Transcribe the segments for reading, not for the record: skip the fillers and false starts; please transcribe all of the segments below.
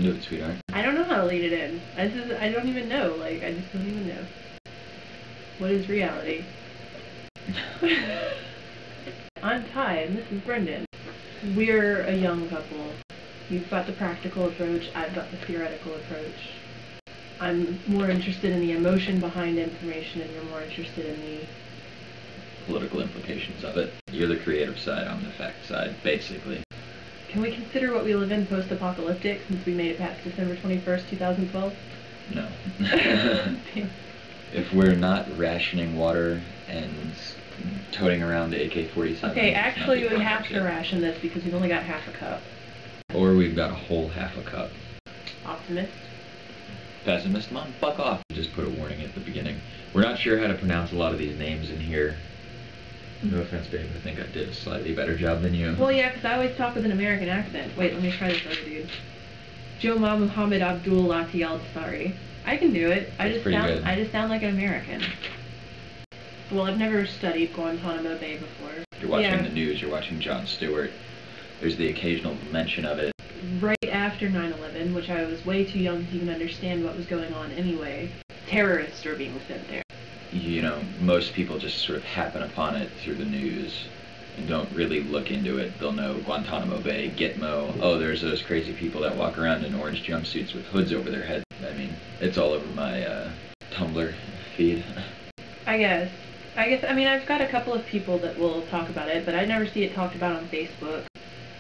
into it, sweetheart. I don't know how to lead it in. I don't even know. Like, I just don't even know. What is reality? I'm Ty, and this is Brendan. We're a young couple. You've got the practical approach, I've got the theoretical approach. I'm more interested in the emotion behind information, and you're more interested in the political implications of it. You're the creative side, I'm the fact side, basically. Can we consider what we live in post-apocalyptic since we made it past December 21st, 2012? No. If we're not rationing water and toting around the AK-47. Okay, actually we would have to ration this because we've only got half a cup. Or we've got a whole half a cup. Optimist? Pessimist? Mom, fuck off. Just put a warning at the beginning. We're not sure how to pronounce a lot of these names in here. No offense, babe. I think I did a slightly better job than you. Well, yeah, because I always talk with an American accent. Wait, let me try this other dude. Joma Muhammad Abdul Lati Al-Tsari. I can do it. I just sound like an American. Well, I've never studied Guantanamo Bay before. You're watching the news, you're watching Jon Stewart. There's the occasional mention of it. Right after 9/11, which I was way too young to even understand what was going on anyway, terrorists are being sent there. You know, most people just sort of happen upon it through the news and don't really look into it. They'll know Guantanamo Bay, Gitmo, oh, there's those crazy people that walk around in orange jumpsuits with hoods over their head. I mean, it's all over my Tumblr feed. I mean, I've got a couple of people that will talk about it, but I never see it talked about on Facebook.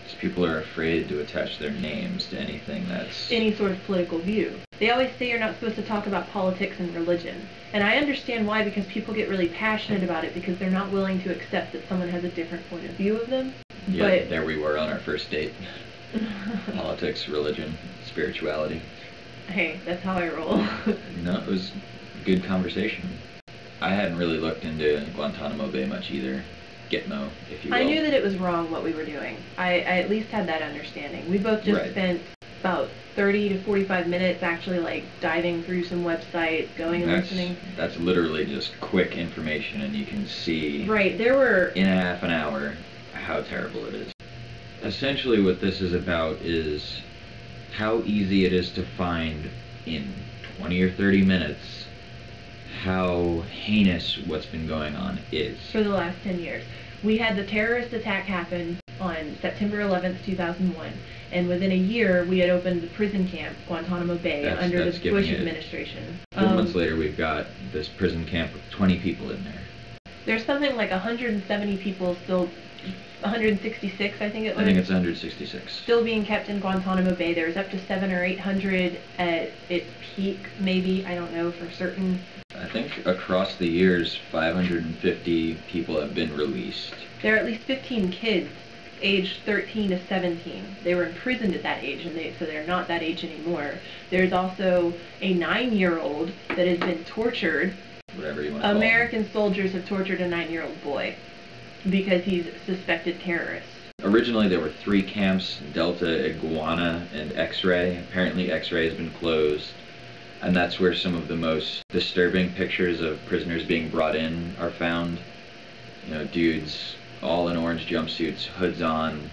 Because people are afraid to attach their names to anything that's any sort of political view. They always say you're not supposed to talk about politics and religion. And I understand why, because people get really passionate about it because they're not willing to accept that someone has a different point of view of them. Yeah, but there we were on our first date. Politics, religion, spirituality. Hey, that's how I roll. No, it was a good conversation. I hadn't really looked into Guantanamo Bay much either. Gitmo, if you will. I knew that it was wrong what we were doing. I at least had that understanding. We both just spent about 30 to 45 minutes actually like diving through some websites, going and listening. That's literally just quick information, and you can see there were in a half an hour how terrible it is. Essentially what this is about is how easy it is to find in 20 or 30 minutes how heinous what's been going on is. For the last 10 years. We had the terrorist attack happen on September 11th, 2001, and within a year we had opened the prison camp, Guantanamo Bay, under the Bush administration. 4 months later we've got this prison camp with 20 people in there. There's something like 170 people still, 166 I think it was. I think it's 166. Still being kept in Guantanamo Bay. There's up to 700 or 800 at its peak, maybe, I don't know for certain. I think across the years, 550 people have been released. There are at least 15 kids aged 13 to 17. They were imprisoned at that age, and so they're not that age anymore. There's also a 9-year-old that has been tortured. Whatever you want to call American soldiers have tortured a 9-year-old boy because he's a suspected terrorist. Originally there were 3 camps, Delta, Iguana, and X-Ray. Apparently X-Ray has been closed. And that's where some of the most disturbing pictures of prisoners being brought in are found. You know, dudes all in orange jumpsuits, hoods on,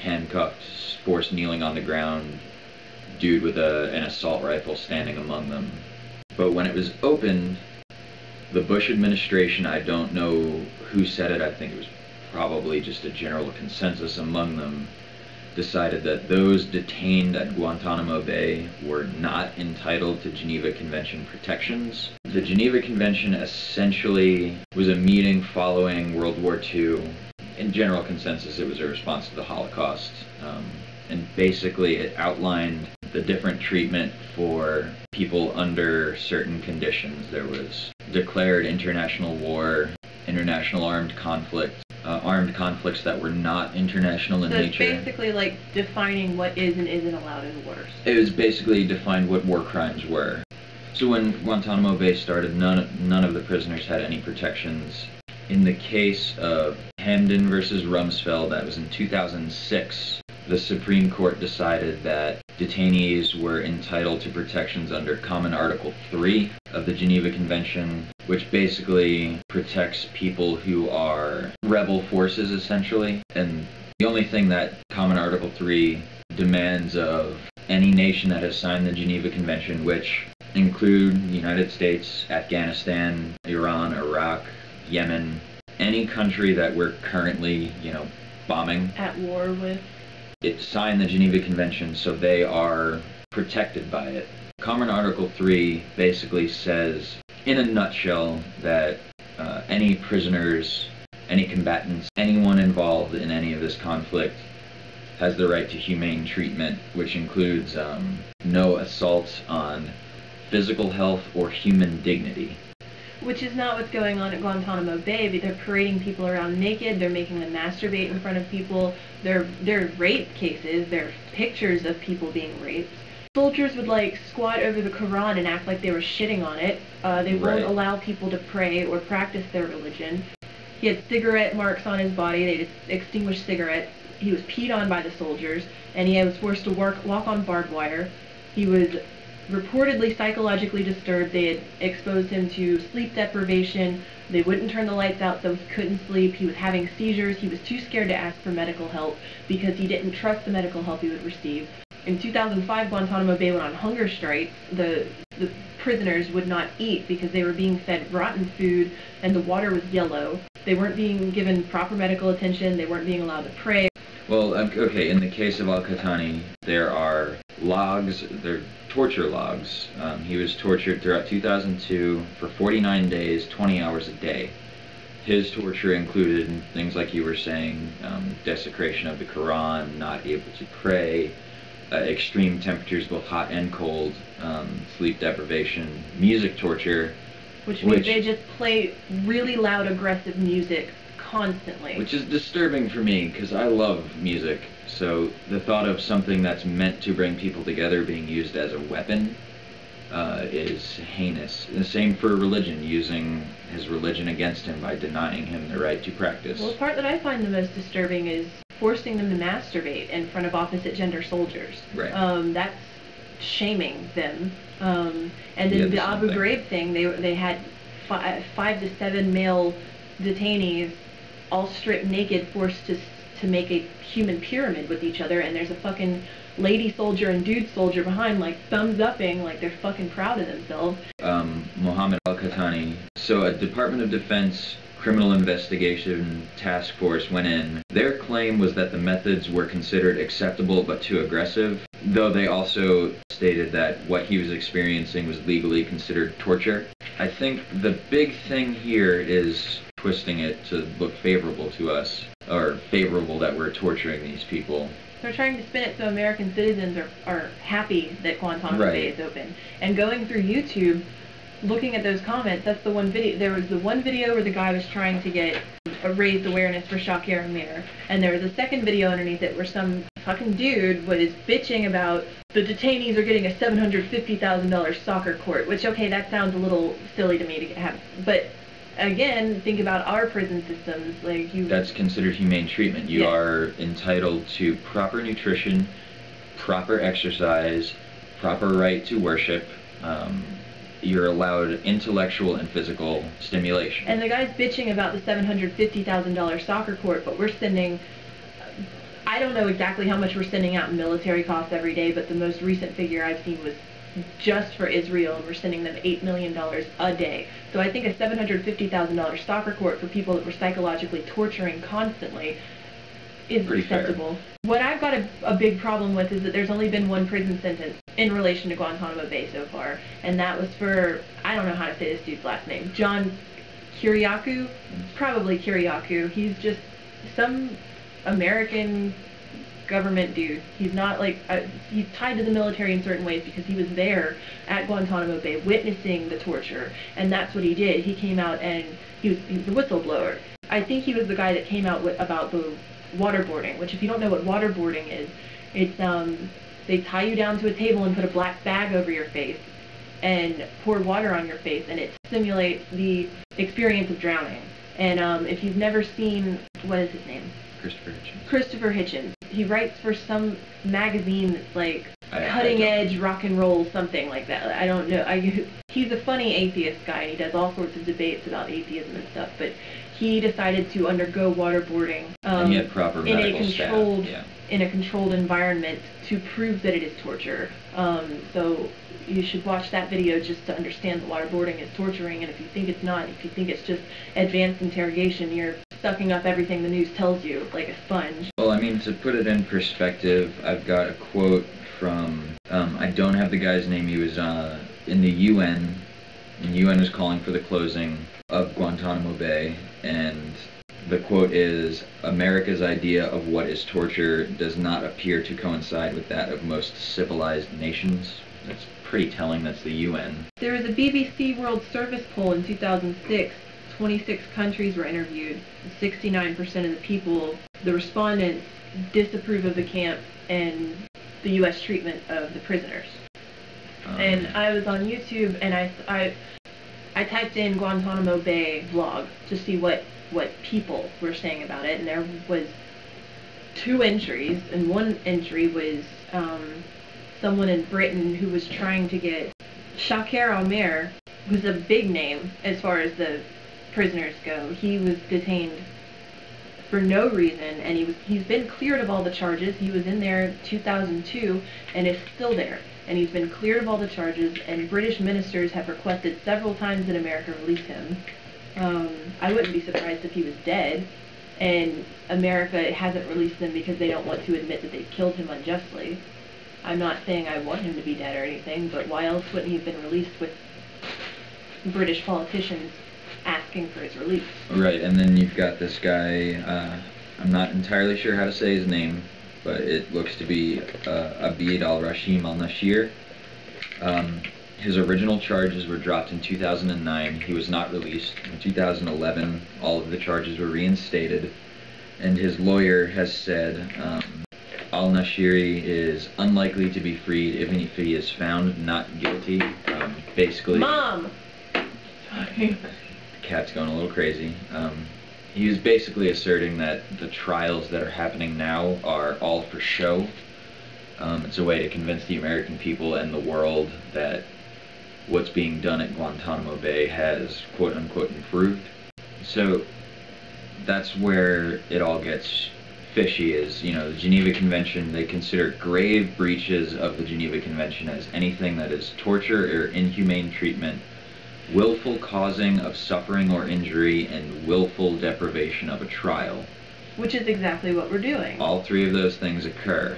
handcuffed, forced kneeling on the ground, dude with an assault rifle standing among them. But when it was opened, the Bush administration, I don't know who said it, I think it was probably just a general consensus among them, decided that those detained at Guantanamo Bay were not entitled to Geneva Convention protections. The Geneva Convention essentially was a meeting following World War II. In general consensus, it was a response to the Holocaust. And basically it outlined the different treatment for people under certain conditions. There was declared international war, international armed conflict, armed conflicts that were not international in nature. So it's basically like defining what is and isn't allowed in wars. It was basically defined what war crimes were. So when Guantanamo Bay started, none of the prisoners had any protections. In the case of Hamdan versus Rumsfeld, that was in 2006, the Supreme Court decided that detainees were entitled to protections under Common Article 3 of the Geneva Convention, which basically protects people who are rebel forces, essentially. And the only thing that Common Article 3 demands of any nation that has signed the Geneva Convention, which include the United States, Afghanistan, Iran, Iraq, Yemen, any country that we're currently, bombing. At war with. It signed the Geneva Convention, so they are protected by it. Common Article 3 basically says, in a nutshell, that any prisoners, any combatants, anyone involved in any of this conflict has the right to humane treatment, which includes no assault on physical health or human dignity. Which is not what's going on at Guantanamo Bay. They're parading people around naked. They're making them masturbate in front of people. They're rape cases. They're pictures of people being raped. Soldiers would squat over the Quran and act like they were shitting on it. They won't allow people to pray or practice their religion. He had cigarette marks on his body. They just extinguished cigarettes. He was peed on by the soldiers, and he was forced to walk on barbed wire. He was reportedly psychologically disturbed. They had exposed him to sleep deprivation. They wouldn't turn the lights out so he couldn't sleep. He was having seizures. He was too scared to ask for medical help because he didn't trust the medical help he would receive. In 2005, Guantanamo Bay went on hunger strikes. The prisoners would not eat because they were being fed rotten food and the water was yellow. They weren't being given proper medical attention. They weren't being allowed to pray. Well, okay, in the case of Al-Qahtani, there are logs, they're torture logs. He was tortured throughout 2002 for 49 days, 20 hours a day. His torture included things like you were saying, desecration of the Quran, not able to pray, extreme temperatures, both hot and cold, sleep deprivation, music torture. Which means they just play really loud, aggressive music constantly. Which is disturbing for me, because I love music. So the thought of something that's meant to bring people together being used as a weapon is heinous. The same for religion, using his religion against him by denying him the right to practice. Well, the part that I find the most disturbing is forcing them to masturbate in front of opposite gender soldiers. Right. That's shaming them. And then the Abu Ghraib thing, they had 5 to 7 male detainees all stripped naked, forced to make a human pyramid with each other, and there's a fucking lady soldier and dude soldier behind, thumbs upping, they're fucking proud of themselves. Mohammed Al-Qahtani. So a Department of Defense criminal investigation task force went in. Their claim was that the methods were considered acceptable but too aggressive, though they also stated that what he was experiencing was legally considered torture. I think the big thing here is twisting it to look favorable to us, or favorable that we're torturing these people. They're trying to spin it so American citizens are happy that Guantanamo Bay is open. And going through YouTube, looking at those comments, that's the one video. There was the one video where the guy was trying to get raised awareness for Shakir Amir, and there was a second video underneath it where some fucking dude was bitching about the detainees are getting a $750,000 soccer court, which, okay, that sounds a little silly to me to have, but again, think about our prison systems, That's considered humane treatment. You are entitled to proper nutrition, proper exercise, proper right to worship. You're allowed intellectual and physical stimulation. And the guy's bitching about the $750,000 soccer court, but we're sending, I don't know exactly how much we're sending out in military costs every day, but the most recent figure I've seen was just for Israel, and we're sending them $8 million a day. So I think a $750,000 soccer court for people that we're psychologically torturing constantly is pretty acceptable. Fair. What I've got a big problem with is that there's only been one prison sentence in relation to Guantanamo Bay so far, and that was for, I don't know how to say this dude's last name, John Kiriakou? Probably Kiriakou. He's just some American government dude. He's not he's tied to the military in certain ways because he was there at Guantanamo Bay witnessing the torture, and that's what he did. He came out and he was the whistleblower. I think he was the guy that came out about the waterboarding, which if you don't know what waterboarding is, it's they tie you down to a table and put a black bag over your face and pour water on your face, and it simulates the experience of drowning. And if you've never seen, what is his name? Christopher Hitchens. He writes for some magazine that's cutting edge rock and roll, something like that. I don't know. He's a funny atheist guy, and he does all sorts of debates about atheism and stuff, but he decided to undergo waterboarding and he had proper in a controlled in a controlled environment to prove that it is torture. So you should watch that video just to understand that waterboarding is torturing, and if you think it's not, if you think it's just advanced interrogation, you're sucking up everything the news tells you like a sponge. Well, I mean, to put it in perspective, I've got a quote from, I don't have the guy's name, he was in the UN, and UN was calling for the closing of Guantanamo Bay, and the quote is, "America's idea of what is torture does not appear to coincide with that of most civilized nations." That's pretty telling. That's the UN. There was a BBC World Service poll in 2006. 26 countries were interviewed. 69% of the people, the respondents, disapprove of the camp and the U.S. treatment of the prisoners. And I was on YouTube, and I typed in Guantanamo Bay vlog to see what people were saying about it, and there was 2 entries, and one entry was someone in Britain who was trying to get Shaker Omer, who's a big name as far as the prisoners go. He was detained for no reason, and he's been cleared of all the charges. He was in there in 2002 and is still there, and he's been cleared of all the charges, and British ministers have requested several times that America release him. I wouldn't be surprised if he was dead, and America hasn't released him because they don't want to admit that they've killed him unjustly. I'm not saying I want him to be dead or anything, but why else wouldn't he have been released with British politicians asking for his release? Right, and then you've got this guy, I'm not entirely sure how to say his name, but it looks to be Abid al-Rashim al-Nashir. His original charges were dropped in 2009. He was not released. In 2011, all of the charges were reinstated, and his lawyer has said al-Nashiri is unlikely to be freed even if he is found not guilty. Basically... Mom! The cat's going a little crazy. He is basically asserting that the trials that are happening now are all for show. It's a way to convince the American people and the world that what's being done at Guantanamo Bay has quote-unquote improved. So that's where it all gets fishy, is, you know, the Geneva Convention, they consider grave breaches of the Geneva Convention as anything that is torture or inhumane treatment, willful causing of suffering or injury, and willful deprivation of a trial. Which is exactly what we're doing. All 3 of those things occur.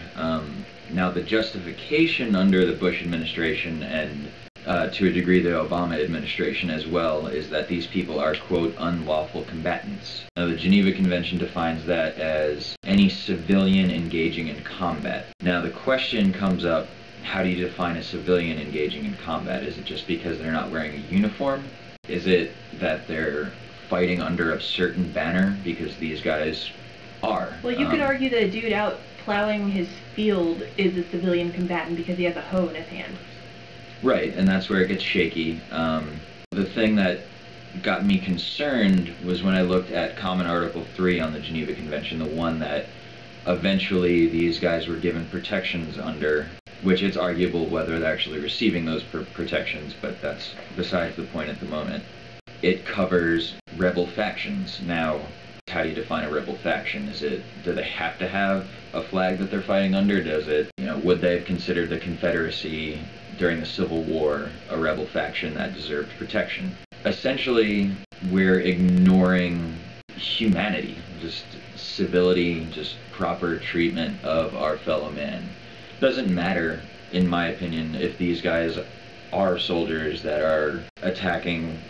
Now, the justification under the Bush administration, and to a degree the Obama administration as well, is that these people are, quote, unlawful combatants. Now, the Geneva Convention defines that as any civilian engaging in combat. Now, the question comes up, how do you define a civilian engaging in combat? Is it just because they're not wearing a uniform? Is it that they're fighting under a certain banner? Because these guys are. Well, you could argue that a dude out plowing his field is a civilian combatant because he has a hoe in his hand. Right, and that's where it gets shaky. The thing that got me concerned was when I looked at Common Article 3 on the Geneva Convention, the one that eventually these guys were given protections under, which it's arguable whether they're actually receiving those protections, but that's besides the point at the moment. It covers rebel factions. Now, how do you define a rebel faction? Do they have to have a flag that they're fighting under? Does it, would they have considered the Confederacy during the Civil War a rebel faction that deserved protection? Essentially, we're ignoring humanity, just civility, just proper treatment of our fellow man. Doesn't matter, in my opinion, if these guys are soldiers that are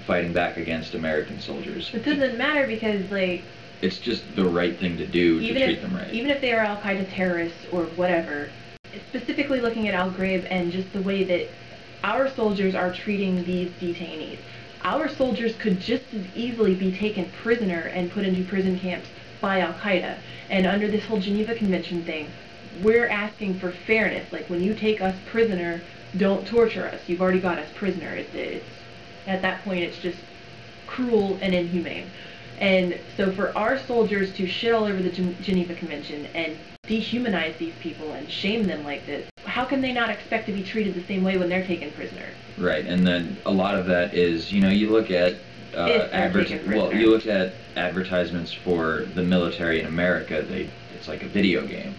fighting back against American soldiers. It doesn't matter because, it's just the right thing to do to treat them right. Even if they are Al-Qaeda terrorists or whatever, specifically looking at Al Ghraib and just the way that our soldiers are treating these detainees. Our soldiers could just as easily be taken prisoner and put into prison camps by Al-Qaeda. And under this whole Geneva Convention thing, we're asking for fairness. Like, when you take us prisoner, don't torture us. You've already got us prisoner. It's at that point, it's just cruel and inhumane. And so for our soldiers to shit all over the Geneva Convention and dehumanize these people and shame them like this, how can they not expect to be treated the same way when they're taken prisoner? Right, and then a lot of that is, you look at you look at advertisements for the military in America. It's like a video game.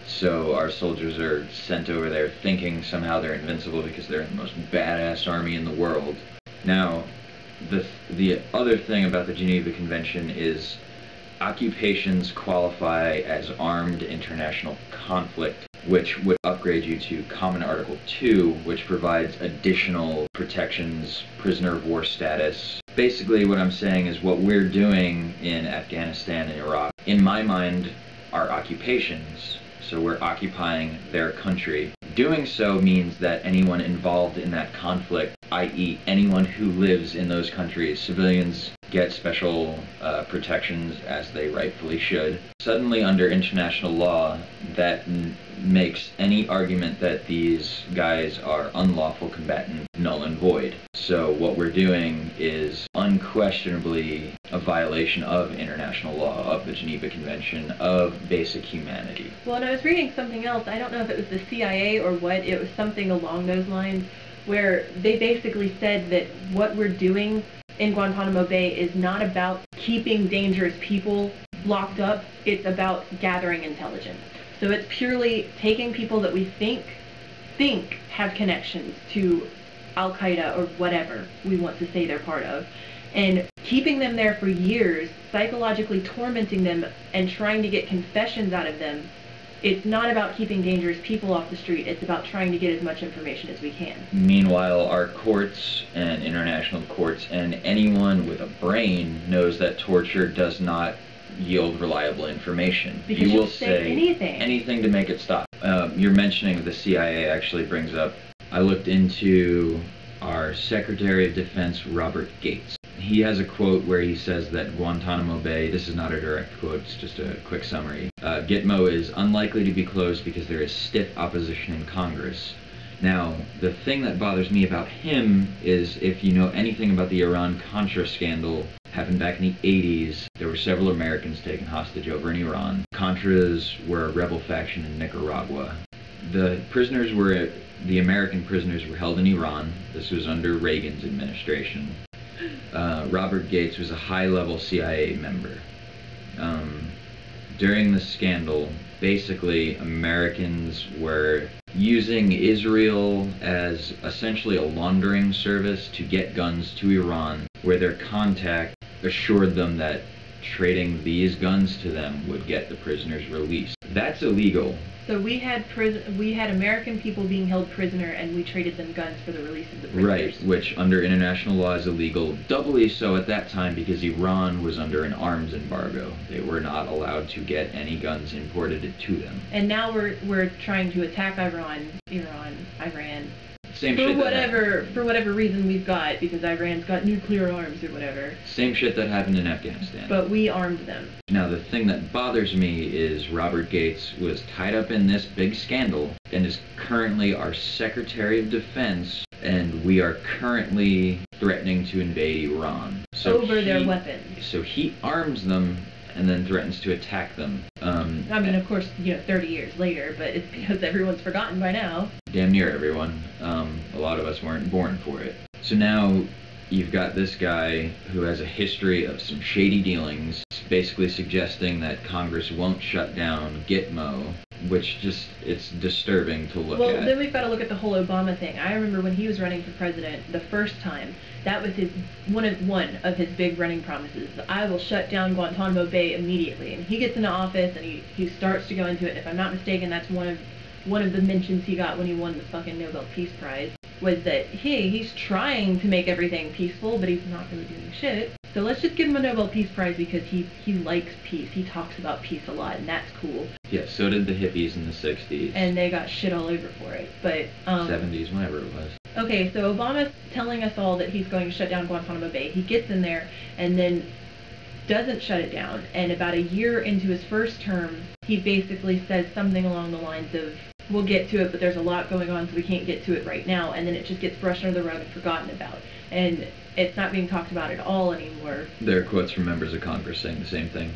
So our soldiers are sent over there thinking somehow they're invincible because they're the most badass army in the world. Now, the other thing about the Geneva Convention is occupations qualify as armed international conflict, which would upgrade you to Common Article 2, which provides additional protections, prisoner of war status. Basically what I'm saying is what we're doing in Afghanistan and Iraq, in my mind, are occupations. So we're occupying their country. Doing so means that anyone involved in that conflict, i.e. anyone who lives in those countries, civilians get special protections as they rightfully should. Suddenly under international law, that makes any argument that these guys are unlawful combatants null and void. So what we're doing is unquestionably a violation of international law, of the Geneva Convention, of basic humanity. Well, and I was reading something else, I don't know if it was the CIA or what, it was something along those lines, where they basically said that what we're doing in Guantanamo Bay is not about keeping dangerous people locked up, it's about gathering intelligence. So it's purely taking people that we think have connections to Al-Qaeda or whatever we want to say they're part of, and keeping them there for years, psychologically tormenting them and trying to get confessions out of them. It's not about keeping dangerous people off the street, it's about trying to get as much information as we can. Meanwhile, our courts and international courts and anyone with a brain knows that torture does not yield reliable information. Because you will say anything to make it stop. You're mentioning the CIA actually brings up, I looked into our Secretary of Defense, Robert Gates. He has a quote where he says that Guantanamo Bay, this is not a direct quote, it's just a quick summary, Gitmo is unlikely to be closed because there is stiff opposition in Congress. Now, the thing that bothers me about him is if you know anything about the Iran-Contra scandal, happened back in the 80s, there were several Americans taken hostage over in Iran. Contras were a rebel faction in Nicaragua. The American prisoners were held in Iran. This was under Reagan's administration. Robert Gates was a high-level CIA member. During the scandal, basically Americans were using Israel as essentially a laundering service to get guns to Iran, where their contact assured them that trading these guns to them would get the prisoners released. That's illegal. So we had American people being held prisoner, and we traded them guns for the release of the prisoners. Right, which under international law is illegal. Doubly so at that time because Iran was under an arms embargo. They were not allowed to get any guns imported to them. And now we're trying to attack Iran. Same for shit whatever reason we've got, because Iran's got nuclear arms or whatever. Same shit that happened in Afghanistan. But we armed them. Now the thing that bothers me is Robert Gates was tied up in this big scandal and is currently our Secretary of Defense, and we are currently threatening to invade Iran. Over their weapons. So he arms them and then threatens to attack them. I mean, of course, 30 years later, but it's because everyone's forgotten by now. Damn near everyone. A lot of us weren't born for it. So now you've got this guy who has a history of some shady dealings, basically suggesting that Congress won't shut down Gitmo, which just, it's disturbing to look at. Well, then we've got to look at the whole Obama thing. I remember when he was running for president the first time, that was one of his big running promises. I will shut down Guantanamo Bay immediately. And he gets into office and he starts to go into it. And if I'm not mistaken, that's one of the mentions he got when he won the fucking Nobel Peace Prize, was that he's trying to make everything peaceful, but he's not really doing shit. So let's just give him a Nobel Peace Prize because he likes peace. He talks about peace a lot, and that's cool. Yeah, so did the hippies in the 60s. And they got shit all over for it. But 70s, whatever it was. Okay, so Obama's telling us all that he's going to shut down Guantanamo Bay. He gets in there and then doesn't shut it down. And about a year into his first term, he basically says something along the lines of, we'll get to it, but there's a lot going on, so we can't get to it right now. And then it just gets brushed under the rug and forgotten about. And it's not being talked about at all anymore. There are quotes from members of Congress saying the same thing.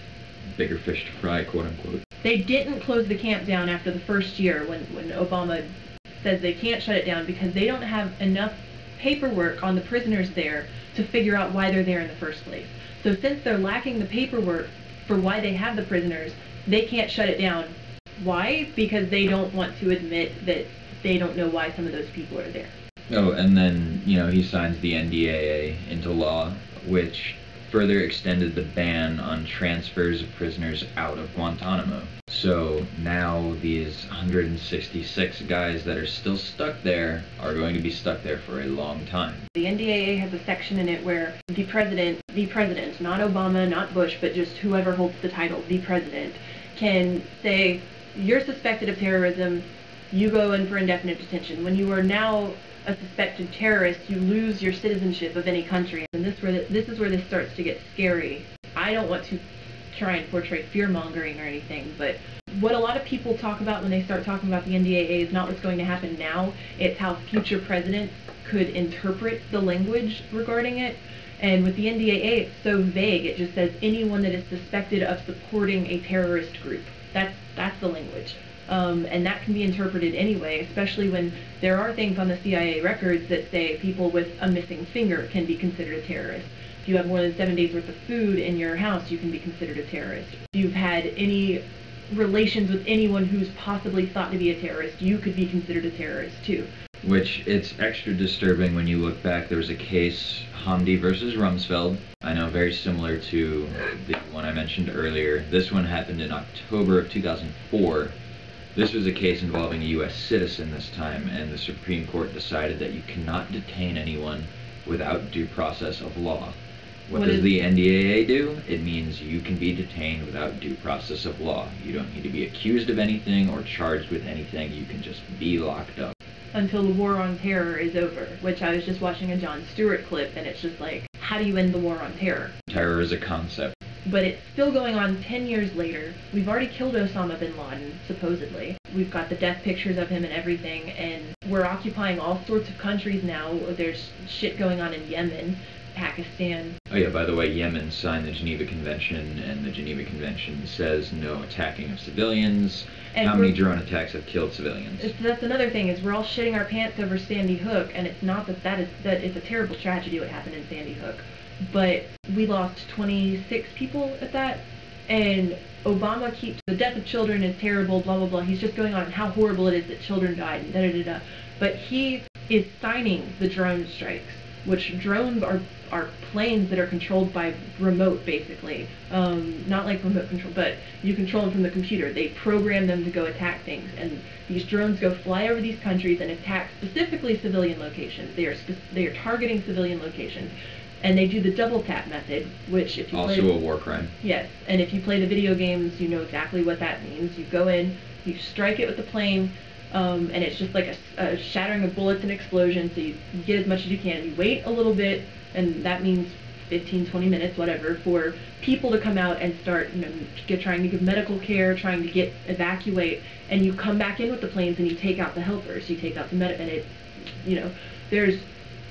Bigger fish to fry, quote unquote. They didn't close the camp down after the first year when Obama says they can't shut it down because they don't have enough paperwork on the prisoners there to figure out why they're there in the first place. So since they're lacking the paperwork for why they have the prisoners, they can't shut it down Why? Because they don't want to admit that they don't know why some of those people are there. Oh, and then, he signs the NDAA into law, which further extended the ban on transfers of prisoners out of Guantanamo. So now these 166 guys that are still stuck there are going to be stuck there for a long time. The NDAA has a section in it where the president, not Obama, not Bush, but just whoever holds the title, the president, can say, you're suspected of terrorism, you go in for indefinite detention. When you are now a suspected terrorist, you lose your citizenship of any country. And this is where this starts to get scary. I don't want to try and portray fear-mongering or anything, but what a lot of people talk about when they start talking about the NDAA is not what's going to happen now, it's how future presidents could interpret the language regarding it. And with the NDAA, it's so vague, it just says anyone that is suspected of supporting a terrorist group. That's the language. And that can be interpreted anyway, especially when there are things on the CIA records that say people with a missing finger can be considered a terrorist. If you have more than 7 days worth of food in your house, you can be considered a terrorist. If you've had any relations with anyone who's possibly thought to be a terrorist, you could be considered a terrorist too. Which, it's extra disturbing when you look back. There was a case, Hamdi versus Rumsfeld. I know, very similar to the one I mentioned earlier. This one happened in October of 2004. This was a case involving a U.S. citizen this time, and the Supreme Court decided that you cannot detain anyone without due process of law. What does the NDAA do? It means you can be detained without due process of law. You don't need to be accused of anything or charged with anything. You can just be locked up. Until the war on terror is over, which I was just watching a Jon Stewart clip, and it's just like, how do you end the war on terror? Terror is a concept. But it's still going on 10 years later. We've already killed Osama bin Laden, supposedly. We've got the death pictures of him and everything, and we're occupying all sorts of countries now. There's shit going on in Yemen, Pakistan. Oh yeah, by the way, Yemen signed the Geneva Convention, and the Geneva Convention says no attacking of civilians. And how many drone attacks have killed civilians? That's another thing, is we're all shitting our pants over Sandy Hook, and it's not that it's a terrible tragedy what happened in Sandy Hook. But we lost 26 people at that, and Obama keeps the death of children is terrible, blah blah blah. He's just going on how horrible it is that children died and da da da da. But he is signing the drone strikes, which drones are planes that are controlled by remote, basically. Not like remote control, but you control them from the computer. They program them to go attack things, and these drones go fly over these countries and attack specifically civilian locations. They are targeting civilian locations. And they do the double tap method, which if you also a war crime. Yes, and if you play the video games, you know exactly what that means. You go in, you strike it with the plane, and it's just like a shattering of bullets and explosion, so you get as much as you can. You wait a little bit, and that means 15, 20 minutes, whatever, for people to come out and start, trying to give medical care, trying to evacuate, and you come back in with the planes and you take out the helpers, you take out the and there's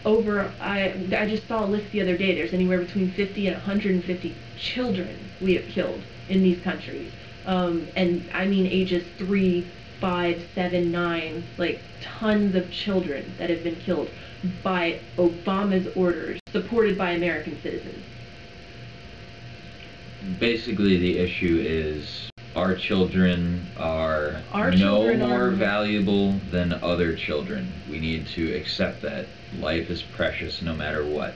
I just saw a list the other day. There's anywhere between 50 and 150 children we have killed in these countries. And I mean ages 3, 5, 7, 9, like tons of children that have been killed by Obama's orders, supported by American citizens. Basically, the issue is our children are no more valuable than other children. We need to accept that. Life is precious no matter what.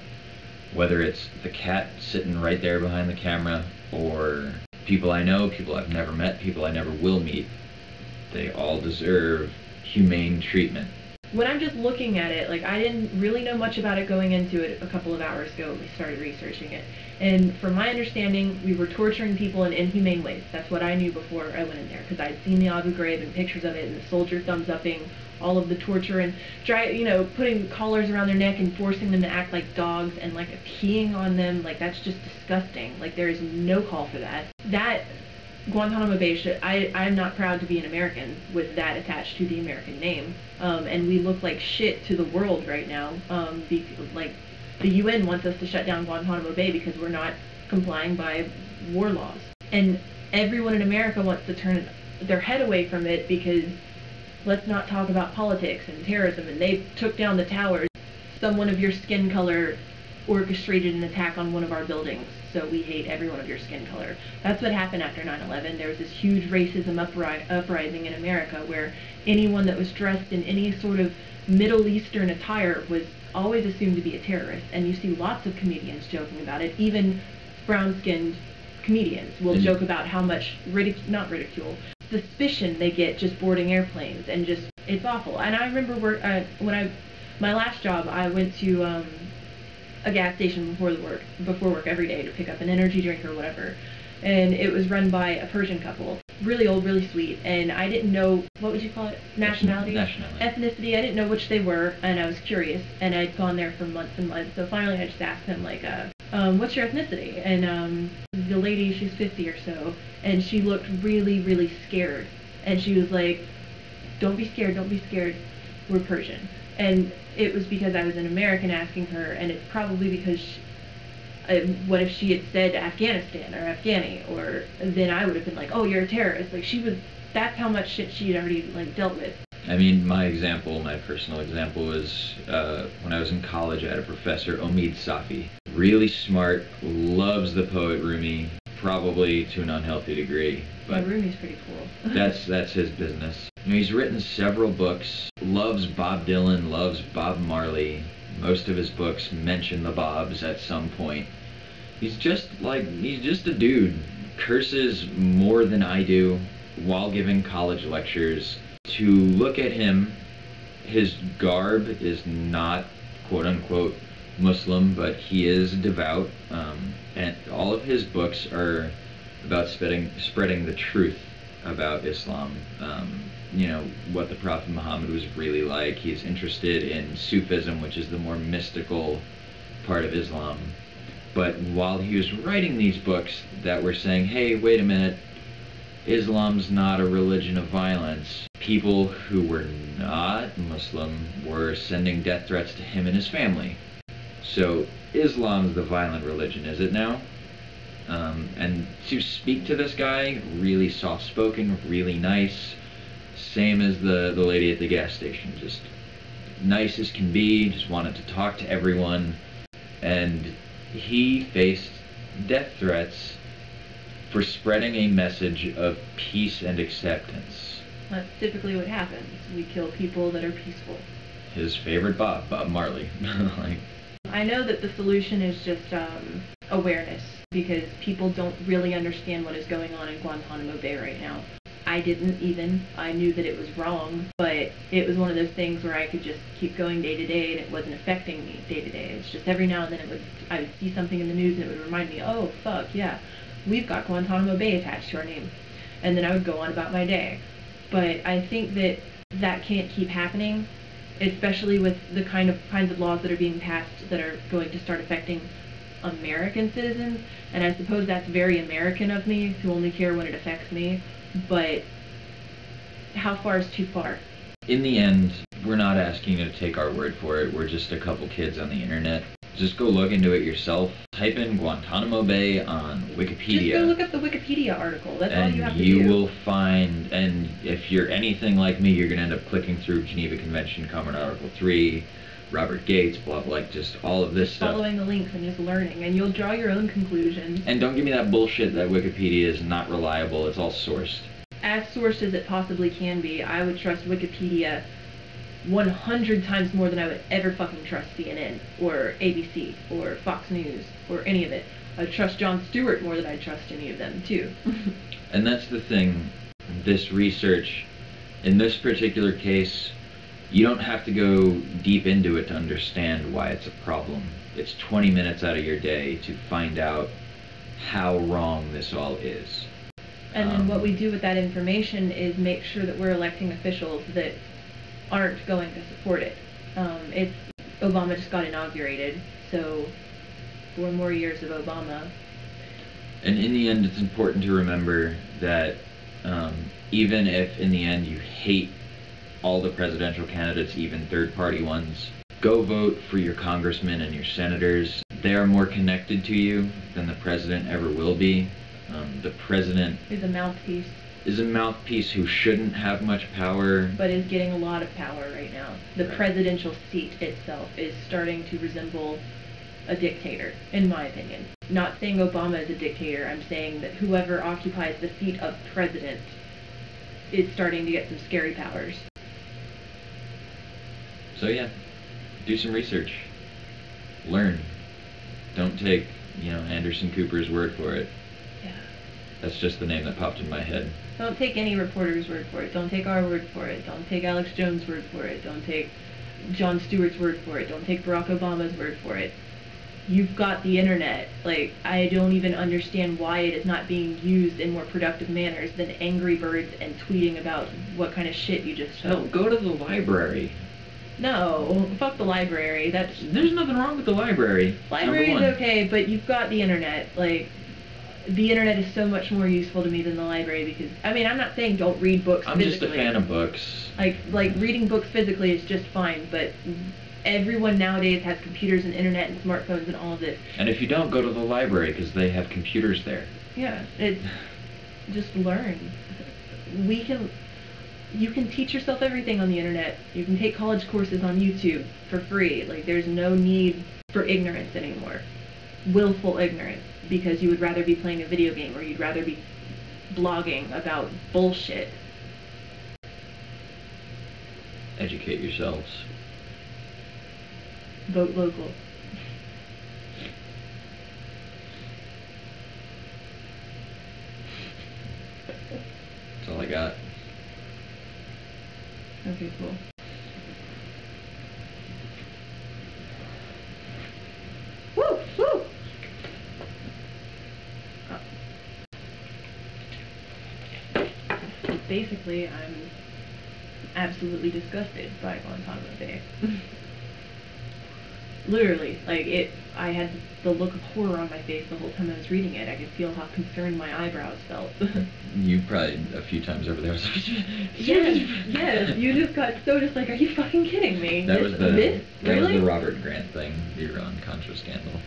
Whether it's the cat sitting right there behind the camera, or people I know, people I've never met, people I never will meet, they all deserve humane treatment. When I'm just looking at it, like, I didn't really know much about it going into it a couple of hours ago when we started researching it. And from my understanding, we were torturing people in inhumane ways. That's what I knew before I went in there, because I'd seen the Abu Ghraib and pictures of it, and the soldier thumbs-upping all of the torture and putting collars around their neck and forcing them to act like dogs and like peeing on them. Like, that's just disgusting. Like, there is no call for that. That Guantanamo Bay, I'm not proud to be an American with that attached to the American name. And we look like shit to the world right now. The UN wants us to shut down Guantanamo Bay because we're not complying by war laws. And everyone in America wants to turn their head away from it because let's not talk about politics and terrorism, and they took down the towers. Someone of your skin color orchestrated an attack on one of our buildings, so we hate everyone of your skin color. That's what happened after 9/11. There was this huge racism uprising in America where anyone that was dressed in any sort of Middle Eastern attire was always assumed to be a terrorist. And you see lots of comedians joking about it. Even brown-skinned comedians will joke about how much not ridicule, suspicion they get just boarding airplanes, and just, it's awful. And I remember my last job, I went to a gas station before work every day to pick up an energy drink or whatever, and it was run by a Persian couple, really old, really sweet, and I didn't know, what would you call it, nationality? Ethnicity. I didn't know which they were, and I was curious, and I'd gone there for months and months, so finally I just asked them, like, what's your ethnicity? And the lady, she's 50 or so, and she looked really, really scared, and she was like, don't be scared, we're Persian. And it was because I was an American asking her, and it's probably because what if she had said Afghanistan or Afghani, or then I would have been like, oh, you're a terrorist. Like, that's how much shit she had already, like, dealt with. I mean, my personal example was when I was in college, I had a professor, Omid Safi. Really smart, loves the poet Rumi, probably to an unhealthy degree. But Rumi's pretty cool. that's his business. You know, he's written several books, loves Bob Dylan, loves Bob Marley. Most of his books mention the Bobs at some point. He's just a dude. Curses more than I do while giving college lectures. To look at him, his garb is not quote-unquote Muslim, but he is devout, and all of his books are about spreading the truth about Islam. You know, what the Prophet Muhammad was really like. He's interested in Sufism, which is the more mystical part of Islam. But while he was writing these books that were saying, hey, wait a minute, Islam's not a religion of violence, people who were not Muslim were sending death threats to him and his family. So Islam's the violent religion, is it now? And to speak to this guy, really soft-spoken, really nice, same as the lady at the gas station, just nice as can be, just wanted to talk to everyone, and he faced death threats for spreading a message of peace and acceptance. That's typically what happens. We kill people that are peaceful. His favorite Bob Marley. Like, I know that the solution is just awareness, because people don't really understand what is going on in Guantanamo Bay right now. I didn't even. I knew that it was wrong, but it was one of those things where I could just keep going day to day, and it wasn't affecting me day to day. It's just every now and then I would see something in the news, and it would remind me, oh, fuck, yeah, we've got Guantanamo Bay attached to our name. And then I would go on about my day. But I think that can't keep happening, especially with the kinds of laws that are being passed that are going to start affecting American citizens. And I suppose that's very American of me to only care when it affects me. But how far is too far? In the end, we're not asking you to take our word for it. We're just a couple kids on the internet. Just go look into it yourself. Type in Guantanamo Bay on Wikipedia. Just go look up the Wikipedia article. That's all you have to do. And you will find, and if you're anything like me, you're going to end up clicking through Geneva Convention, Common Article 3, Robert Gates, blah, blah, like just all of this stuff. Following the links and just learning, and you'll draw your own conclusions. And don't give me that bullshit that Wikipedia is not reliable. It's all sourced. As sourced as it possibly can be. I would trust Wikipedia 100 times more than I would ever fucking trust CNN or ABC or Fox News or any of it. I'd trust Jon Stewart more than I'd trust any of them, too. And that's the thing. This research, in this particular case, you don't have to go deep into it to understand why it's a problem. It's 20 minutes out of your day to find out how wrong this all is. And then what we do with that information is make sure that we're electing officials that aren't going to support it. Obama just got inaugurated, so 4 more years of Obama. And in the end, it's important to remember that even if in the end you hate all the presidential candidates, even third-party ones, go vote for your congressmen and your senators. They are more connected to you than the president ever will be. The president is a mouthpiece. Is a mouthpiece who shouldn't have much power. But is getting a lot of power right now. The presidential seat itself is starting to resemble a dictator, in my opinion. Not saying Obama is a dictator, I'm saying that whoever occupies the seat of president is starting to get some scary powers. So yeah, do some research. Learn. Don't take, Anderson Cooper's word for it. Yeah. That's just the name that popped in my head. Don't take any reporter's word for it. Don't take our word for it. Don't take Alex Jones' word for it. Don't take Jon Stewart's word for it. Don't take Barack Obama's word for it. You've got the internet. Like, I don't even understand why it is not being used in more productive manners than Angry Birds and tweeting about what kind of shit you just Hell, go to the library. No, fuck the library. There's nothing wrong with the library. Library's okay, but you've got the internet. Like, the internet is so much more useful to me than the library because, I mean, I'm not saying don't read books physically. I'm just a fan of books. Like reading books physically is just fine, but everyone nowadays has computers and internet and smartphones and all of this. And if you don't, go to the library because they have computers there. Yeah, it's just learn. You can teach yourself everything on the internet. You can take college courses on YouTube for free. Like, there's no need for ignorance anymore. Willful ignorance, because you would rather be playing a video game or you'd rather be blogging about bullshit. Educate yourselves. Vote local. That's all I got. Okay, cool. Woo! Woo! Basically, I'm absolutely disgusted by Guantanamo Bay. Literally, like, I had the look of horror on my face the whole time I was reading it. I could feel how concerned my eyebrows felt. You probably, a few times over there, was like, yes, you just got so just like, are you fucking kidding me? That was Really? the Robert Grant thing, the Iran-Contra scandal.